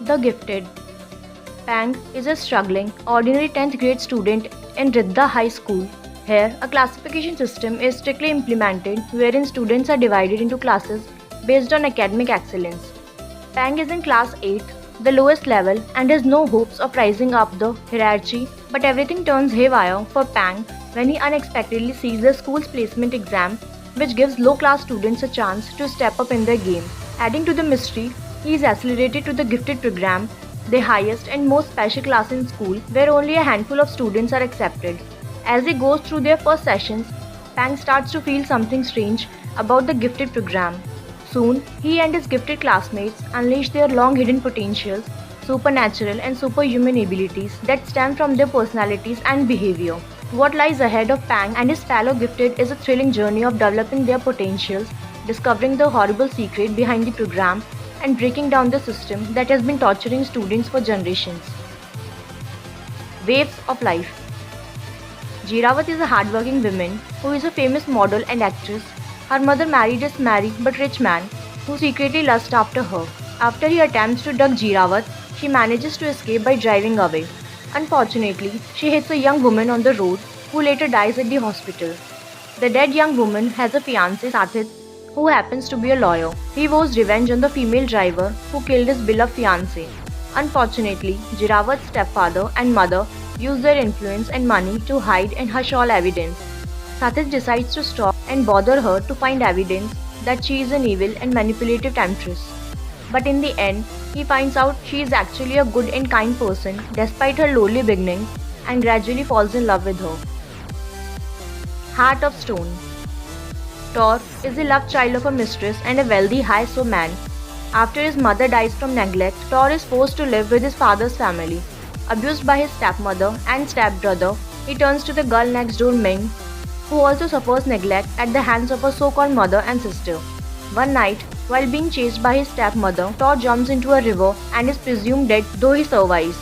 The Gifted. Pang is a struggling, ordinary 10th grade student in Riddha High School. Here, a classification system is strictly implemented wherein students are divided into classes based on academic excellence. Pang is in class 8, the lowest level, and has no hopes of rising up the hierarchy, but everything turns haywire for Pang when he unexpectedly sees the school's placement exam, which gives low-class students a chance to step up in their game. Adding to the mystery, he is accelerated to the Gifted program, the highest and most special class in school, where only a handful of students are accepted. As he goes through their first sessions, Pang starts to feel something strange about the Gifted program. Soon, he and his gifted classmates unleash their long-hidden potentials, supernatural and superhuman abilities that stem from their personalities and behavior. What lies ahead of Pang and his fellow Gifted is a thrilling journey of developing their potentials, discovering the horrible secret behind the program, and breaking down the system that has been torturing students for generations. Waves of Life. Jirawat is a hardworking woman who is a famous model and actress. Her mother married a married but rich man who secretly lusts after her. After he attempts to duck Jirawat, she manages to escape by driving away. Unfortunately, she hits a young woman on the road who later dies at the hospital. The dead young woman has a fiancé, Sathit, who happens to be a lawyer. He vows revenge on the female driver who killed his beloved fiancé. Unfortunately, Jirawat's stepfather and mother use their influence and money to hide and hush all evidence. Sathit decides to stop and bother her to find evidence that she is an evil and manipulative temptress. But in the end, he finds out she is actually a good and kind person despite her lowly beginnings, and gradually falls in love with her. Heart of Stone. Tor is the love child of a mistress and a wealthy high-so man. After his mother dies from neglect, Tor is forced to live with his father's family. Abused by his stepmother and stepbrother, he turns to the girl next door, Ming, who also suffers neglect at the hands of her so-called mother and sister. One night, while being chased by his stepmother, Tor jumps into a river and is presumed dead, though he survives.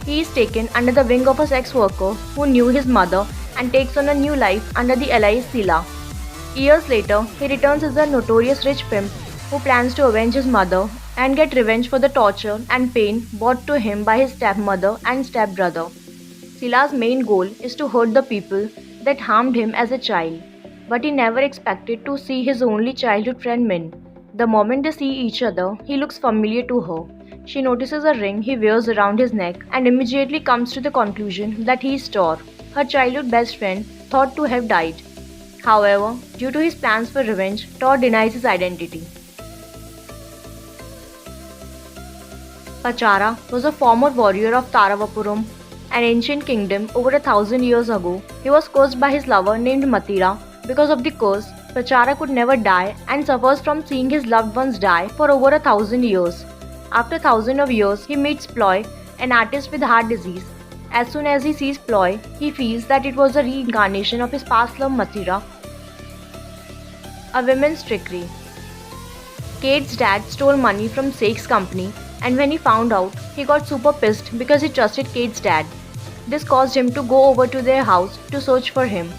He is taken under the wing of a sex worker who knew his mother and takes on a new life under the huajaisila. Years later, he returns as a notorious rich pimp who plans to avenge his mother and get revenge for the torture and pain brought to him by his stepmother and stepbrother. Sila's main goal is to hurt the people that harmed him as a child, but he never expected to see his only childhood friend Min. The moment they see each other, he looks familiar to her. She notices a ring he wears around his neck and immediately comes to the conclusion that he is Tor, her childhood best friend thought to have died. However, due to his plans for revenge, Tor denies his identity. Pachara was a former warrior of Taravapuram, an ancient kingdom over 1,000 years ago. He was cursed by his lover named Matira. Because of the curse, Pachara could never die and suffers from seeing his loved ones die for over 1,000 years. After thousands of years, he meets Ploy, an artist with heart disease. As soon as he sees Ploy, he feels that it was a reincarnation of his past love Matira. A women's trickery. Kate's dad stole money from Sake's company, and when he found out, he got super pissed because he trusted Kate's dad. This caused him to go over to their house to search for him.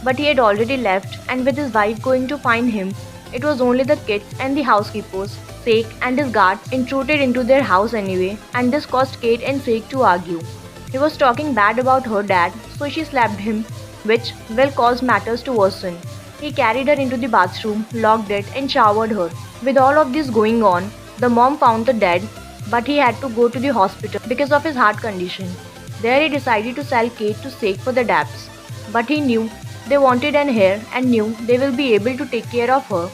But he had already left, and with his wife going to find him, it was only the kids and the housekeepers, Sake and his guard, intruded into their house anyway, and this caused Kate and Sake to argue. He was talking bad about her dad, so she slapped him, which will cause matters to worsen. He carried her into the bathroom, locked it, and showered her. With all of this going on, the mom found the dead, but he had to go to the hospital because of his heart condition. There he decided to sell Kate to Sake for the debts, but he knew they wanted an heir and knew they will be able to take care of her.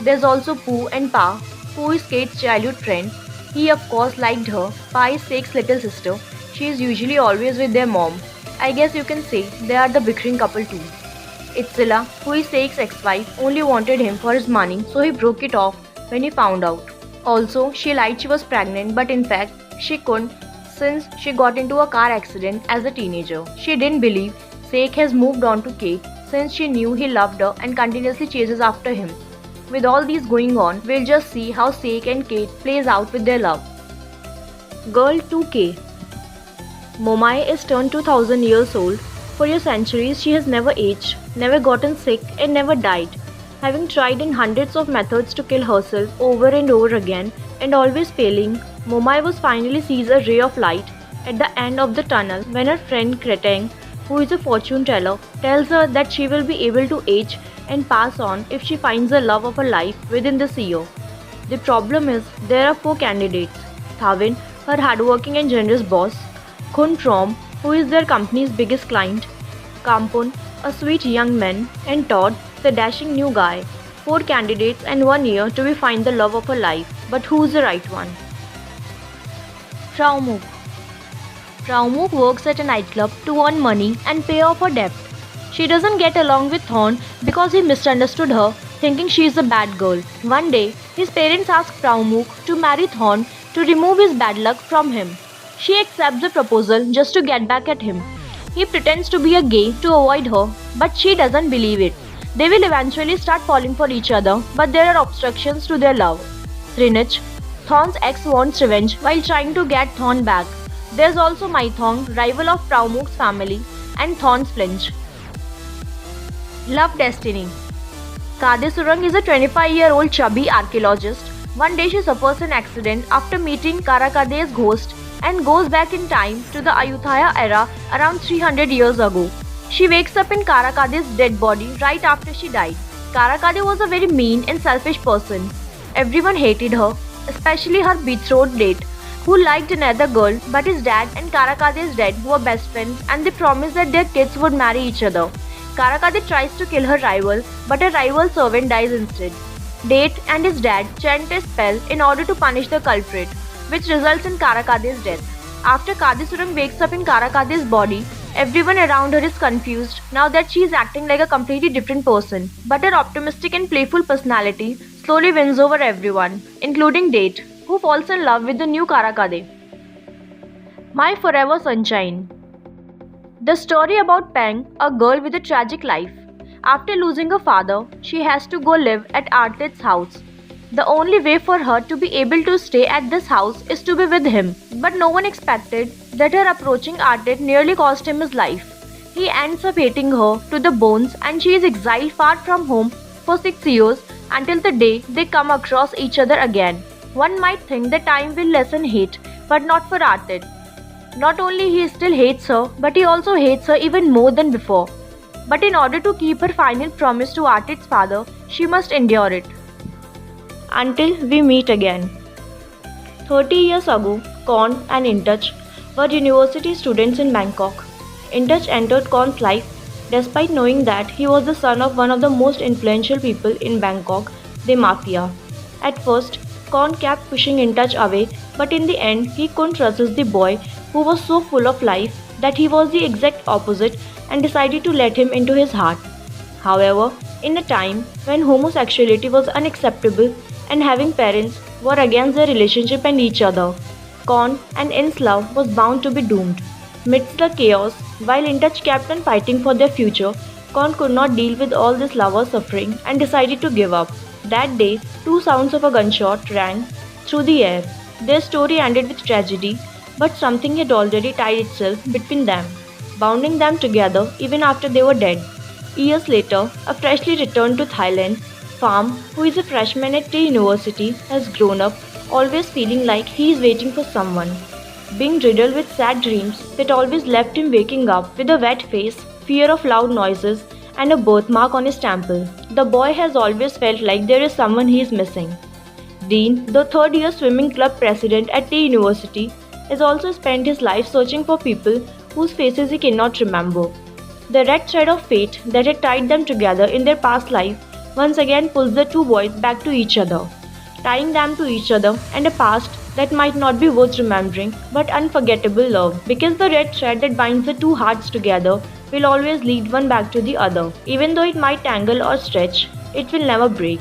There's also Pooh and Pa, who is Kate's childhood friend. He of course liked her. Pa is Sake's little sister. She is usually always with their mom. I guess you can say they are the bickering couple too. Itzila, who is Sake's ex-wife, only wanted him for his money, so he broke it off when he found out. Also, she lied she was pregnant, but in fact, she couldn't since she got into a car accident as a teenager. She didn't believe Sake has moved on to Kate since she knew he loved her and continuously chases after him. With all these going on, we'll just see how Sake and Kate plays out with their love. Girl 2K. Momai is turned 2000 years old. For centuries, she has never aged, never gotten sick, and never died. Having tried in hundreds of methods to kill herself over and over again and always failing, Momai was finally sees a ray of light at the end of the tunnel when her friend Kreteng, who is a fortune teller, tells her that she will be able to age and pass on if she finds the love of her life within this year. The problem is there are four candidates: Thavin, her hardworking and generous boss; Khun Trom, who is their company's biggest client; Kampun, a sweet young man; and Todd, the dashing new guy. Four candidates and 1 year to be find the love of her life. But who's the right one? Traumuk. Traumuk works at a nightclub to earn money and pay off her debt. She doesn't get along with Thorn because he misunderstood her, thinking she is a bad girl. One day, his parents ask Traumuk to marry Thorn to remove his bad luck from him. She accepts the proposal just to get back at him. He pretends to be a gay to avoid her, but she doesn't believe it. They will eventually start falling for each other, but there are obstructions to their love. Trinich, Thorn's ex, wants revenge while trying to get Thorn back. There's also Maithong, rival of Traumuk's family, and Thorn's flinch. Love Destiny. Kadesurang is a 25-year-old chubby archaeologist. One day she suffers an accident after meeting Karakade's ghost and goes back in time to the Ayutthaya era around 300 years ago. She wakes up in Karakade's dead body right after she died. Karakade was a very mean and selfish person. Everyone hated her, especially her betrothed date, who liked another girl, but his dad and Karakade's dad were best friends and they promised that their kids would marry each other. Karakade tries to kill her rival, but her rival servant dies instead. Date and his dad chant a spell in order to punish the culprit, which results in Karakade's death. After Kadesurang wakes up in Karakade's body, everyone around her is confused now that she is acting like a completely different person. But her optimistic and playful personality slowly wins over everyone, including Date, who falls in love with the new Karakade. My Forever Sunshine. The story about Peng, a girl with a tragic life. After losing her father, she has to go live at Artlet's house. The only way for her to be able to stay at this house is to be with him. But no one expected that her approaching Artlet nearly cost him his life. He ends up hating her to the bones and she is exiled far from home for 6 years until the day they come across each other again. One might think that time will lessen hate, but not for Artlet. Not only he still hates her, but he also hates her even more than before. But in order to keep her final promise to Artlet's father, she must endure it. Until we meet again. 30 years ago, Korn and Intouch were university students in Bangkok. Intouch entered Korn's life despite knowing that he was the son of one of the most influential people in Bangkok, the Mafia. At first, Korn kept pushing Intouch away, but in the end, he couldn't resist the boy who was so full of life that he was the exact opposite and decided to let him into his heart. However, in a time when homosexuality was unacceptable and having parents were against their relationship and each other, Korn and In's love was bound to be doomed. Amidst the chaos, while Intouch kept on fighting for their future, Korn could not deal with all this lover suffering and decided to give up. That day, two sounds of a gunshot rang through the air. Their story ended with tragedy, but something had already tied itself between them, bounding them together even after they were dead. Years later, a freshly returned to Thailand, Pham, who is a freshman at Tea University, has grown up, always feeling like he is waiting for someone. Being riddled with sad dreams that always left him waking up with a wet face, fear of loud noises, and a birthmark on his temple, the boy has always felt like there is someone he is missing. Dean, the third-year swimming club president at Tea University, has also spent his life searching for people whose faces he cannot remember. The red thread of fate that had tied them together in their past life once again pulls the two boys back to each other, tying them to each other and a past that might not be worth remembering, but unforgettable love, because the red thread that binds the two hearts together will always lead one back to the other. Even though it might tangle or stretch, it will never break.